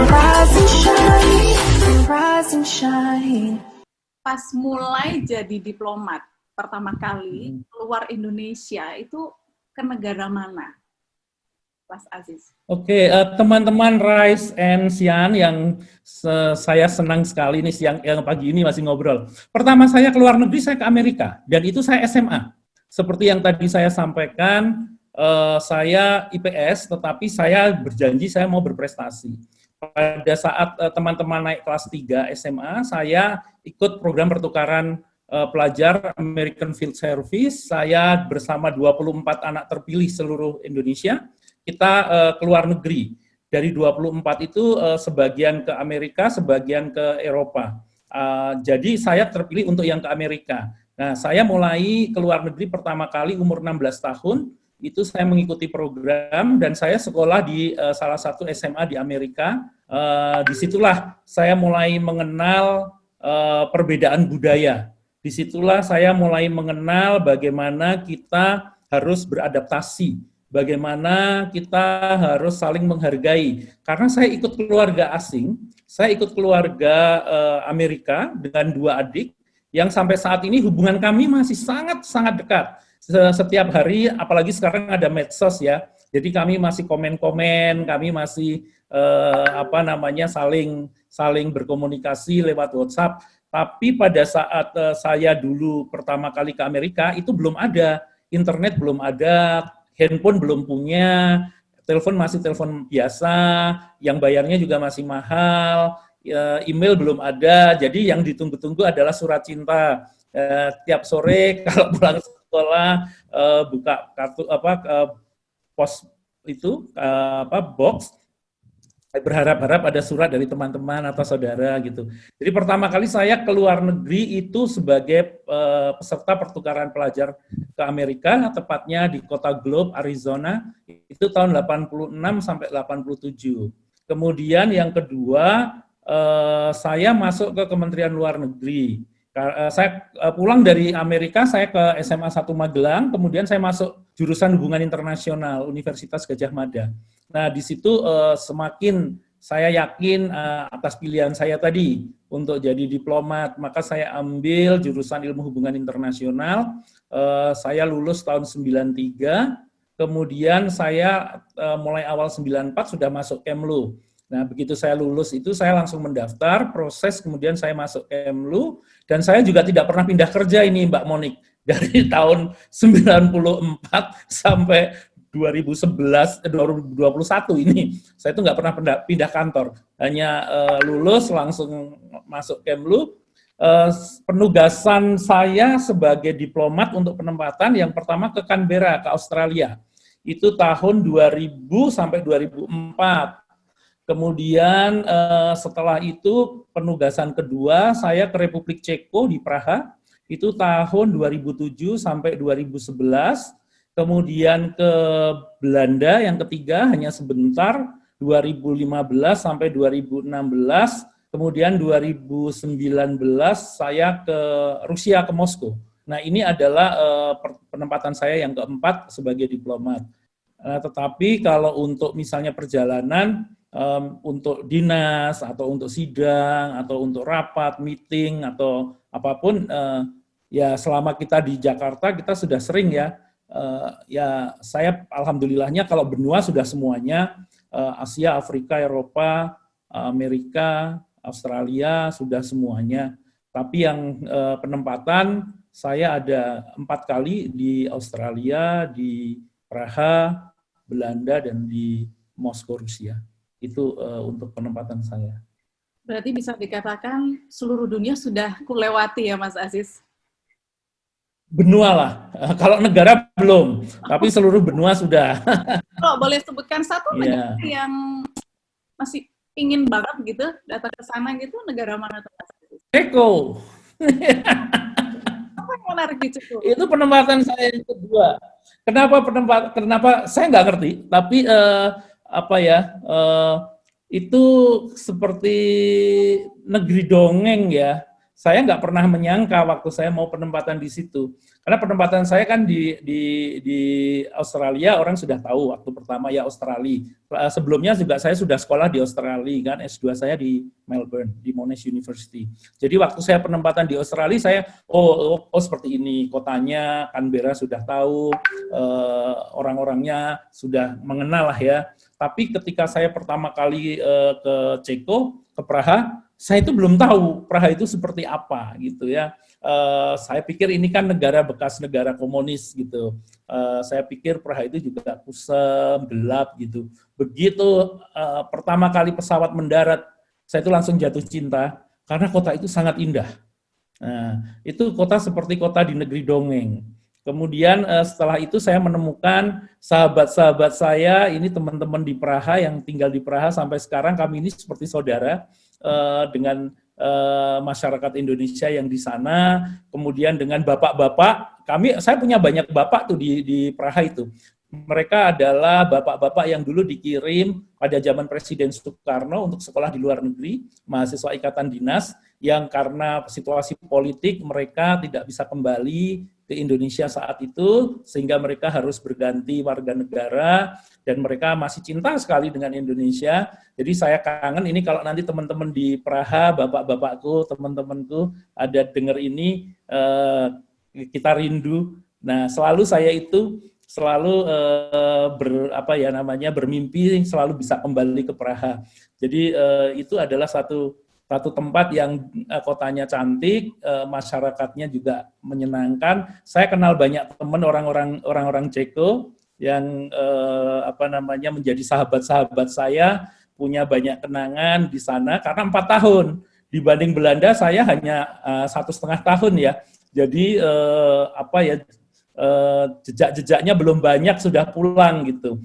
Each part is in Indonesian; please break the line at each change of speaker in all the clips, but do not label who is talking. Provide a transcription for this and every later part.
rise and shine, rise and shine.
Pas mulai jadi diplomat pertama kali keluar Indonesia itu ke negara mana, Mas Aziz?
Oke, teman-teman Rise and Sian yang saya senang sekali nih yang pagi ini masih ngobrol. Pertama saya keluar negeri, saya ke Amerika, dan itu saya SMA. Seperti yang tadi saya sampaikan, saya IPS, tetapi saya berjanji saya mau berprestasi. Pada saat teman-teman naik kelas 3 SMA, saya ikut program pertukaran pelajar American Field Service. Saya bersama 24 anak terpilih seluruh Indonesia. Kita keluar negeri. Dari 24 itu sebagian ke Amerika, sebagian ke Eropa. Jadi saya terpilih untuk yang ke Amerika. Nah, saya mulai keluar negeri pertama kali umur 16 tahun, itu saya mengikuti program dan saya sekolah di salah satu SMA di Amerika. Disitulah saya mulai mengenal perbedaan budaya. Disitulah saya mulai mengenal bagaimana kita harus beradaptasi, bagaimana kita harus saling menghargai. Karena saya ikut keluarga asing, saya ikut keluarga Amerika dengan 2 adik, yang sampai saat ini hubungan kami masih sangat-sangat dekat. Setiap hari, apalagi sekarang ada medsos ya, jadi kami masih komen-komen, kami masih saling berkomunikasi lewat WhatsApp. Tapi pada saat saya dulu pertama kali ke Amerika, itu belum ada, internet belum ada, handphone belum punya, telepon masih telepon biasa, yang bayarnya juga masih mahal, email belum ada, jadi yang ditunggu-tunggu adalah surat cinta. Tiap sore kalau pulang sekolah buka kartu pos itu box, berharap-harap ada surat dari teman-teman atau saudara gitu. Jadi pertama kali saya keluar negeri itu sebagai peserta pertukaran pelajar ke Amerika, tepatnya di kota Globe, Arizona, itu tahun 86 sampai 87. Kemudian yang kedua, saya masuk ke Kementerian Luar Negeri. Saya pulang dari Amerika, saya ke SMA 1 Magelang, kemudian saya masuk jurusan Hubungan Internasional Universitas Gadjah Mada. Nah, di situ semakin saya yakin atas pilihan saya tadi untuk jadi diplomat, maka saya ambil jurusan Ilmu Hubungan Internasional. Saya lulus tahun 93, kemudian saya mulai awal 94 sudah masuk Kemlu. Nah, begitu saya lulus itu saya langsung mendaftar, proses, kemudian saya masuk Kemlu, dan saya juga tidak pernah pindah kerja ini Mbak Monik. Dari tahun 94 sampai 2021 ini, saya itu nggak pernah pindah kantor. Hanya lulus, langsung masuk Kemlu. Penugasan saya sebagai diplomat untuk penempatan yang pertama ke Canberra, ke Australia. Itu tahun 2000 sampai 2004. Kemudian setelah itu penugasan kedua saya ke Republik Ceko di Praha, itu tahun 2007 sampai 2011. Kemudian ke Belanda yang ketiga hanya sebentar, 2015 sampai 2016. Kemudian 2019 saya ke Rusia, ke Moskow. Nah, ini adalah penempatan saya yang keempat sebagai diplomat. Tetapi kalau untuk misalnya perjalanan, untuk dinas atau untuk sidang atau untuk rapat, meeting atau apapun, ya selama kita di Jakarta kita sudah sering ya, ya saya alhamdulillahnya kalau benua sudah semuanya, Asia, Afrika, Eropa, Amerika, Australia sudah semuanya. Tapi yang penempatan saya ada 4 kali di Australia, di Praha, Belanda, dan di Moskow, Rusia. Itu untuk penempatan saya.
Berarti bisa dikatakan seluruh dunia sudah kulewati ya Mas Aziz?
Benua lah, kalau negara belum, tapi seluruh benua sudah.
Kalau boleh sebutkan satu negara yang masih ingin banget gitu, datang ke sana gitu, negara mana tuh Mas Aziz?
Ceko.
Apa yang menarik di Ceko?
Itu penempatan saya yang kedua. Kenapa saya nggak ngerti, tapi itu seperti negeri dongeng ya. saya nggak pernah menyangka waktu saya mau penempatan di situ. Karena penempatan saya kan di Australia, orang sudah tahu waktu pertama ya Australia. Sebelumnya juga saya sudah sekolah di Australia kan, S2 saya di Melbourne, di Monash University. Jadi waktu saya penempatan di Australia, saya seperti ini kotanya, Canberra sudah tahu, orang-orangnya sudah mengenal lah ya. Tapi ketika saya pertama kali ke Ceko, ke Praha, saya itu belum tahu Praha itu seperti apa gitu ya. Saya pikir ini kan negara bekas negara komunis gitu. Saya pikir Praha itu juga kusam, gelap gitu. Begitu pertama kali pesawat mendarat, saya itu langsung jatuh cinta karena kota itu sangat indah. Nah, itu kota seperti kota di negeri dongeng. Kemudian setelah itu saya menemukan sahabat-sahabat saya, ini teman-teman di Praha yang tinggal di Praha sampai sekarang, kami ini seperti saudara dengan masyarakat Indonesia yang di sana, kemudian dengan bapak-bapak, saya punya banyak bapak tuh di Praha itu. Mereka adalah bapak-bapak yang dulu dikirim pada zaman Presiden Soekarno untuk sekolah di luar negeri, mahasiswa ikatan dinas, yang karena situasi politik mereka tidak bisa kembali ke Indonesia saat itu, sehingga mereka harus berganti warga negara, dan mereka masih cinta sekali dengan Indonesia. Jadi saya kangen ini kalau nanti teman-teman di Praha, bapak-bapakku, teman-temanku ada dengar ini, kita rindu. Nah, selalu saya itu bermimpi selalu bisa kembali ke Praha. Jadi itu adalah satu tempat yang kotanya cantik, masyarakatnya juga menyenangkan. Saya kenal banyak teman orang-orang Ceko yang menjadi sahabat-sahabat saya, punya banyak kenangan di sana karena 4 tahun. Dibanding Belanda saya hanya 1,5 tahun ya. Jadi jejak-jejaknya belum banyak, sudah pulang gitu.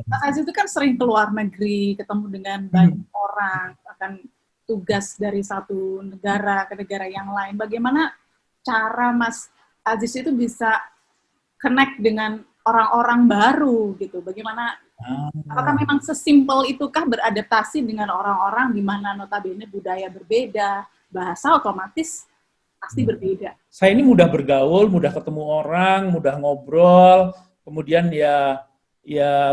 Mas Aziz itu kan sering keluar negeri, ketemu dengan banyak orang, akan tugas dari satu negara ke negara yang lain. Bagaimana cara Mas Aziz itu bisa connect dengan orang-orang baru gitu? Bagaimana? Apakah memang sesimpel itukah beradaptasi dengan orang-orang di mana notabene budaya berbeda, bahasa otomatis pasti berbeda?
Saya ini mudah bergaul, mudah ketemu orang, mudah ngobrol, kemudian ya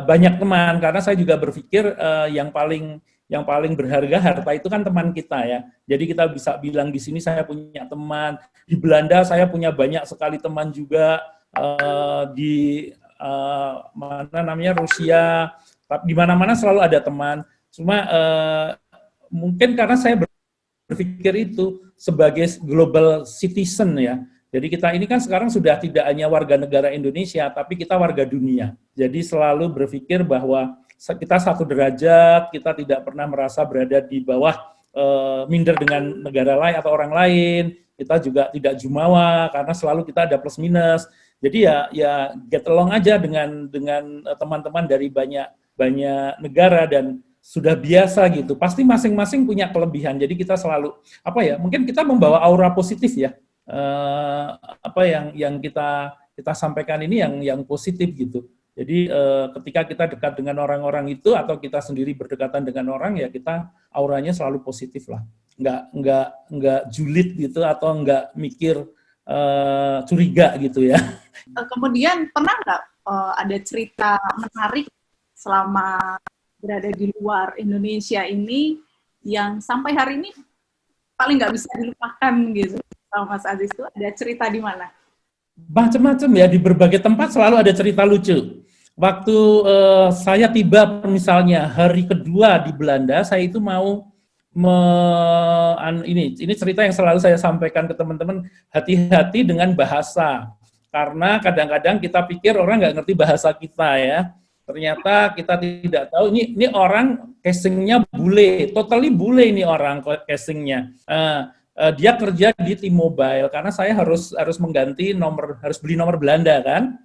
banyak teman, karena saya juga berpikir yang paling berharga harta itu kan teman kita ya. Jadi kita bisa bilang di sini saya punya teman, di Belanda saya punya banyak sekali teman juga, di Rusia, di mana-mana selalu ada teman. Cuma mungkin karena saya berpikir itu sebagai global citizen ya. Jadi kita ini kan sekarang sudah tidak hanya warga negara Indonesia, tapi kita warga dunia. Jadi selalu berpikir bahwa kita satu derajat, kita tidak pernah merasa berada di bawah, minder dengan negara lain atau orang lain. Kita juga tidak jumawa karena selalu kita ada plus minus. Jadi ya get along aja dengan teman-teman dari banyak negara, dan sudah biasa gitu. Pasti masing-masing punya kelebihan. Jadi kita selalu mungkin kita membawa aura positif ya. Yang kita sampaikan ini yang positif gitu. Jadi ketika kita dekat dengan orang-orang itu atau kita sendiri berdekatan dengan orang, ya kita auranya selalu positif lah. Enggak julid gitu atau enggak mikir curiga gitu ya.
Kemudian pernah nggak ada cerita menarik selama berada di luar Indonesia ini yang sampai hari ini paling nggak bisa dilupakan gitu sama Mas Aziz? Itu ada cerita di mana?
Macam-macam ya, di berbagai tempat selalu ada cerita lucu. Waktu saya tiba misalnya hari kedua di Belanda, saya itu mau ini cerita yang selalu saya sampaikan ke teman-teman, hati-hati dengan bahasa. Karena kadang-kadang kita pikir orang nggak ngerti bahasa kita ya. Ternyata kita tidak tahu, ini orang casingnya bule, totally bule ini orang casingnya. Dia kerja di T-Mobile, karena saya harus mengganti nomor, harus beli nomor Belanda kan.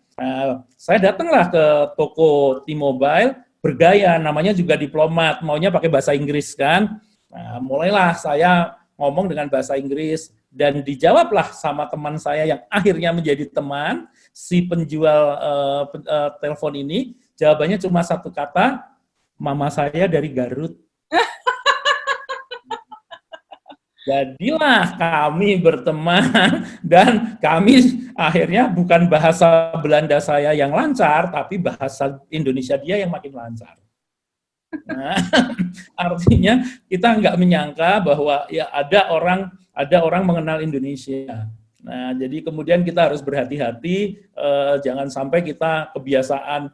Saya datanglah ke toko T-Mobile, bergaya, namanya juga diplomat, maunya pakai bahasa Inggris kan. Nah, mulailah saya ngomong dengan bahasa Inggris, dan dijawablah sama teman saya yang akhirnya menjadi teman, si penjual telepon ini, jawabannya cuma satu kata, mama saya dari Garut. Jadilah kami berteman dan kami akhirnya bukan bahasa Belanda saya yang lancar, tapi bahasa Indonesia dia yang makin lancar. Nah, artinya kita nggak menyangka bahwa ya ada orang mengenal Indonesia. Nah, jadi kemudian kita harus berhati-hati, jangan sampai kita kebiasaan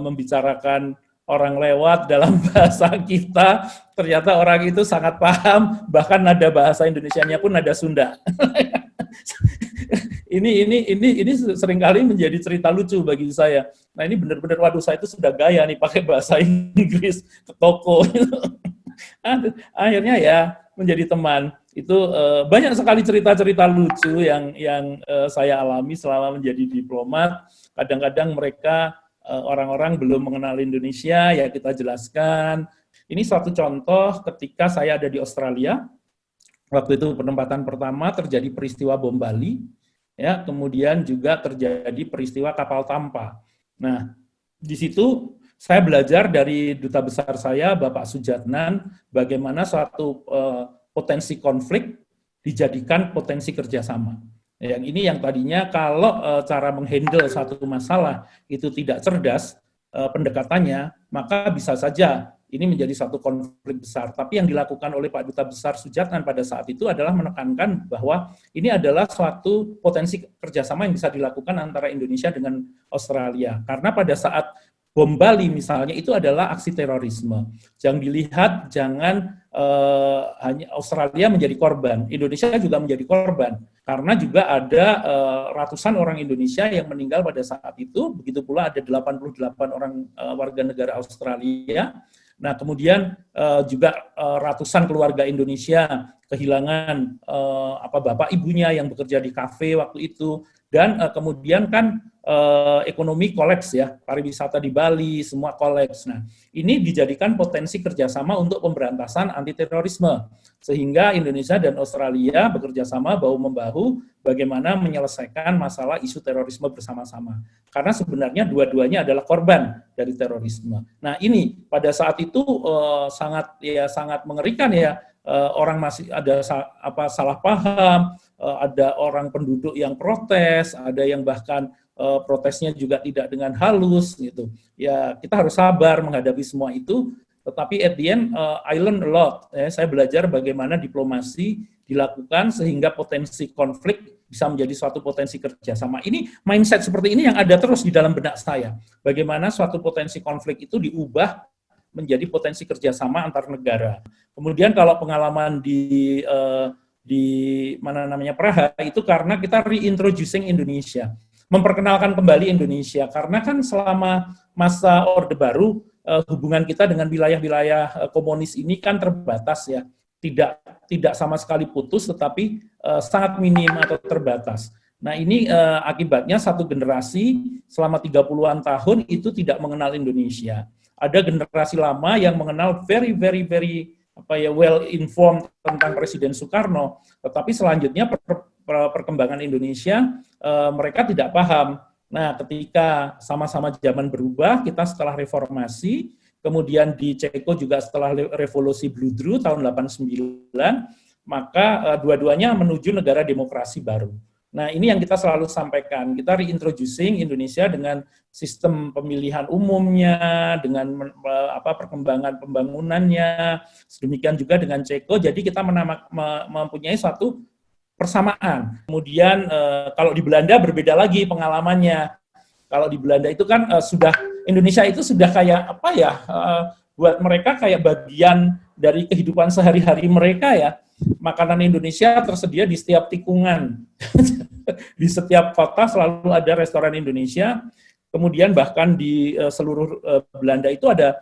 membicarakan orang lewat dalam bahasa kita, ternyata orang itu sangat paham, bahkan nada bahasa Indonesianya pun nada Sunda. ini seringkali menjadi cerita lucu bagi saya. Nah ini benar-benar, waduh saya itu sudah gaya nih pakai bahasa Inggris ke toko. Akhirnya ya menjadi teman. Itu banyak sekali cerita-cerita lucu yang saya alami selama menjadi diplomat. Kadang-kadang mereka orang-orang belum mengenal Indonesia, ya kita jelaskan. Ini suatu contoh ketika saya ada di Australia. Waktu itu penempatan pertama terjadi peristiwa bom Bali, ya, kemudian juga terjadi peristiwa kapal Tampa. Nah, di situ saya belajar dari duta besar saya, Bapak Sujatnan, bagaimana suatu potensi konflik dijadikan potensi kerjasama. Yang ini yang tadinya kalau cara menghandle satu masalah itu tidak cerdas pendekatannya, maka bisa saja ini menjadi satu konflik besar. Tapi yang dilakukan oleh Pak Duta Besar Sujatnan pada saat itu adalah menekankan bahwa ini adalah suatu potensi kerjasama yang bisa dilakukan antara Indonesia dengan Australia. Karena pada saat bom Bali misalnya itu adalah aksi terorisme. Jangan dilihat, jangan hanya Australia menjadi korban, Indonesia juga menjadi korban. Karena juga ada ratusan orang Indonesia yang meninggal pada saat itu, begitu pula ada 88 orang warga negara Australia. Nah, kemudian juga ratusan keluarga Indonesia kehilangan bapak ibunya yang bekerja di kafe waktu itu, dan kemudian kan ekonomi kolaps ya, pariwisata di Bali semua kolaps. Nah, ini dijadikan potensi kerjasama untuk pemberantasan anti terorisme, sehingga Indonesia dan Australia bekerja sama bahu-membahu bagaimana menyelesaikan masalah isu terorisme bersama-sama. Karena sebenarnya dua-duanya adalah korban dari terorisme. Nah, ini pada saat itu sangat mengerikan ya, orang masih ada salah paham, ada orang penduduk yang protes, ada yang bahkan protesnya juga tidak dengan halus gitu. Ya, kita harus sabar menghadapi semua itu. Tetapi at the end, I learn a lot. Ya, saya belajar bagaimana diplomasi dilakukan sehingga potensi konflik bisa menjadi suatu potensi kerjasama. Ini mindset seperti ini yang ada terus di dalam benak saya. Bagaimana suatu potensi konflik itu diubah menjadi potensi kerjasama antar negara. Kemudian kalau pengalaman di Praha itu karena kita reintroducing Indonesia, memperkenalkan kembali Indonesia, karena kan selama masa Orde Baru hubungan kita dengan wilayah-wilayah komunis ini kan terbatas ya, tidak sama sekali putus, tetapi sangat minim atau terbatas. Nah ini akibatnya satu generasi selama 30-an tahun itu tidak mengenal Indonesia. Ada generasi lama yang mengenal very well informed tentang Presiden Soekarno, tetapi selanjutnya perkembangan Indonesia mereka tidak paham. Nah, ketika sama-sama zaman berubah, kita setelah reformasi, kemudian di Ceko juga setelah revolusi Bludru tahun 89, maka dua-duanya menuju negara demokrasi baru. Nah, ini yang kita selalu sampaikan. Kita reintroducing Indonesia dengan sistem pemilihan umumnya, dengan perkembangan pembangunannya, sedemikian juga dengan Ceko. Jadi kita mempunyai suatu persamaan. Kemudian kalau di Belanda berbeda lagi pengalamannya. Kalau di Belanda itu kan Indonesia itu sudah kayak buat mereka kayak bagian dari kehidupan sehari-hari mereka ya. Makanan Indonesia tersedia di setiap tikungan. Di setiap kota selalu ada restoran Indonesia. Kemudian bahkan di seluruh Belanda itu ada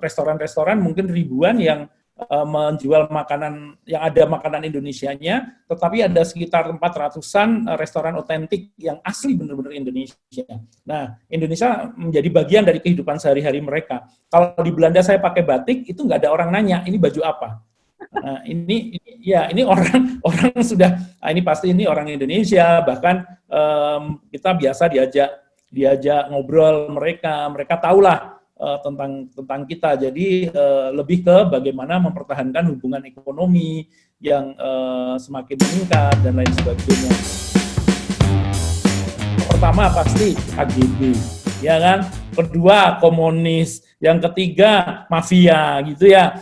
restoran-restoran mungkin ribuan yang menjual makanan, yang ada makanan Indonesianya, tetapi ada sekitar 400-an restoran otentik yang asli benar-benar Indonesia. Nah, Indonesia menjadi bagian dari kehidupan sehari-hari mereka. Kalau di Belanda saya pakai batik, itu nggak ada orang nanya, ini baju apa? Nah, ini orang sudah, ini pasti ini orang Indonesia, bahkan kita biasa diajak ngobrol mereka tahulah tentang kita. Jadi lebih ke bagaimana mempertahankan hubungan ekonomi yang semakin meningkat dan lain sebagainya. Pertama pasti KGB, ya kan? Kedua komunis, yang ketiga mafia gitu ya.